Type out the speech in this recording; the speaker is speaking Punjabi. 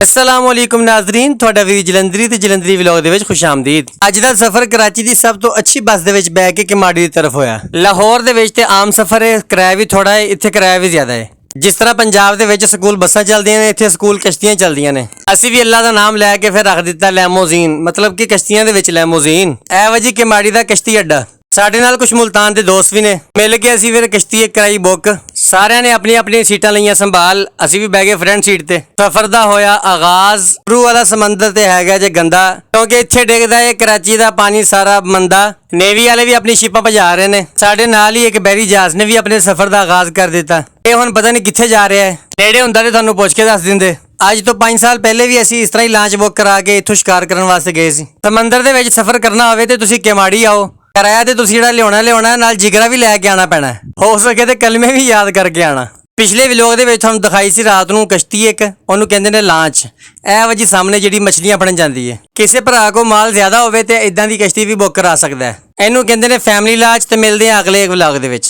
अस्सलामुअलैकुम नाज़रीन, ਤੁਹਾਡਾ ਵੀਰ ਜਲੰਧਰੀ ਤੇ ਜਲੰਧਰੀ ਵਲੌਗ ਦੇ ਵਿੱਚ ਖੁਸ਼ਾਮਦੀਦ। ਅੱਜ ਦਾ ਸਫ਼ਰ ਕਰਾਚੀ ਦੀ ਸਭ ਤੋਂ ਅੱਛੀ ਬੱਸ ਦੇ ਵਿੱਚ ਬੈ ਕੇ ਕਿਮਾੜੀ ਦੀ ਤਰਫ ਹੋਇਆ। ਲਾਹੌਰ ਦੇ ਵਿੱਚ ਤੇ ਆਮ ਸਫ਼ਰ ਹੈ, ਕਿਰਾਇਆ ਵੀ ਥੋੜਾ ਹੈ, ਇੱਥੇ ਕਿਰਾਇਆ ਵੀ ਜ਼ਿਆਦਾ ਹੈ। ਜਿਸ ਤਰ੍ਹਾਂ ਪੰਜਾਬ ਦੇ ਵਿੱਚ ਸਕੂਲ ਬੱਸਾਂ ਚੱਲਦੀਆਂ ਨੇ, ਇੱਥੇ ਸਕੂਲ ਕਸ਼ਤੀਆਂ ਚੱਲਦੀਆਂ ਨੇ। ਅਸੀਂ ਵੀ ਅੱਲਾ ਦਾ ਨਾਮ ਲੈ ਕੇ ਫਿਰ ਰੱਖ ਦਿੱਤਾ ਲੈਮੋਜ਼ੀਨ, ਮਤਲਬ ਕਿ ਕਸ਼ਤੀਆਂ ਦੇ ਵਿੱਚ ਲੈਮੋਜ਼ੀਨ। ਇਹ ਵਜੀ ਕਿਮਾੜੀ ਦਾ ਕਸ਼ਤੀ ਅੱਡਾ। ਸਾਡੇ ਨਾਲ ਕੁਝ ਮੁਲਤਾਨ ਦੇ ਦੋਸਤ ਵੀ ਨੇ, ਮਿਲ ਕੇ ਅਸੀਂ ਫਿਰ ਕਸ਼ਤੀ ਇੱਕ ਕਰਾਈ ਬੁੱਕ। ਸਾਰਿਆਂ ਨੇ ਆਪਣੀ ਆਪਣੀ ਸੀਟਾਂ ਲਈਆਂ ਸੰਭਾਲ, ਅਸੀਂ ਵੀ ਬਹਿ ਗਏ ਫਰੰਟ ਸੀਟ ਤੇ। ਸਫ਼ਰ ਦਾ ਹੋਇਆ ਆਗਾਜ਼। ਰੂ ਵਾਲਾ ਸਮੁੰਦਰ ਤੇ ਹੈਗਾ ਜੇ ਗੰਦਾ, ਕਿਉਂਕਿ ਇੱਥੇ ਡਿੱਗਦਾ ਹੈ ਕਰਾਚੀ ਦਾ ਪਾਣੀ ਸਾਰਾ ਮੰਦਾ। ਨੇਵੀ ਵਾਲੇ ਵੀ ਆਪਣੀ ਸ਼ਿਪਾਂ ਭਜਾ ਰਹੇ ਨੇ। ਸਾਡੇ ਨਾਲ ਹੀ ਇੱਕ ਬਹਿਰੀ ਜਹਾਜ਼ ਨੇ ਵੀ ਆਪਣੇ ਸਫ਼ਰ ਦਾ ਆਗਾਜ਼ ਕਰ ਦਿੱਤਾ। ਇਹ ਹੁਣ ਪਤਾ ਨਹੀਂ ਕਿੱਥੇ ਜਾ ਰਿਹਾ ਹੈ। ਨੇੜੇ ਹੁੰਦਾ ਤੇ ਤੁਹਾਨੂੰ ਪੁੱਛ ਕੇ ਦੱਸ ਦਿੰਦੇ। ਅੱਜ ਤੋਂ 5 ਸਾਲ ਪਹਿਲੇ ਵੀ ਅਸੀਂ ਇਸ ਤਰ੍ਹਾਂ ਹੀ ਲਾਂਚ ਬੁੱਕ ਕਰਾ ਕੇ ਇੱਥੋਂ ਸ਼ਿਕਾਰ ਕਰਨ ਵਾਸਤੇ ਗਏ ਸੀ। ਸਮੁੰਦਰ ਦੇ ਵਿੱਚ ਸਫ਼ਰ ਕਰਨਾ ਹੋਵੇ ਤੇ ਤੁਸੀਂ ਕਿਮਾੜੀ ਆਓ। ਕਿਰਾਇਆ ਤੇ ਤੁਸੀਂ ਜਿਹੜਾ ਲਿਆਉਣਾ ਨਾਲ ਜਿਗਰਾ ਵੀ ਲੈ ਕੇ ਆਣਾ ਪੈਣਾ। ਹੋ ਸਕੇ ਤੇ ਕਲਮੇ ਵੀ ਯਾਦ ਕਰਕੇ ਆਣਾ। ਪਿਛਲੇ ਵਲੋਗ ਦੇ ਵਿੱਚ ਤੁਹਾਨੂੰ ਦਿਖਾਈ ਸੀ ਰਾਤ ਨੂੰ ਕਸ਼ਤੀ ਇੱਕ, ਉਹਨੂੰ ਕਹਿੰਦੇ ਨੇ ਲਾਂਚ। ਇਹ ਵਜੀ ਸਾਹਮਣੇ ਜਿਹੜੀ ਮਛਲੀਆਂ ਫੜਨ ਜਾਂਦੀ ਹੈ। ਕਿਸੇ ਭਰਾ ਕੋ ਮਾਲ ਜ਼ਿਆਦਾ ਹੋਵੇ ਤੇ ਇਦਾਂ ਦੀ ਕਸ਼ਤੀ ਵੀ ਬੁੱਕ ਕਰਾ ਸਕਦਾ ਹੈ। ਇਹਨੂੰ ਕਹਿੰਦੇ ਨੇ ਫੈਮਿਲੀ ਲਾਂਚ। ਤੇ ਮਿਲਦੇ ਆ ਅਗਲੇ ਵਲੋਗ ਦੇ ਵਿੱਚ।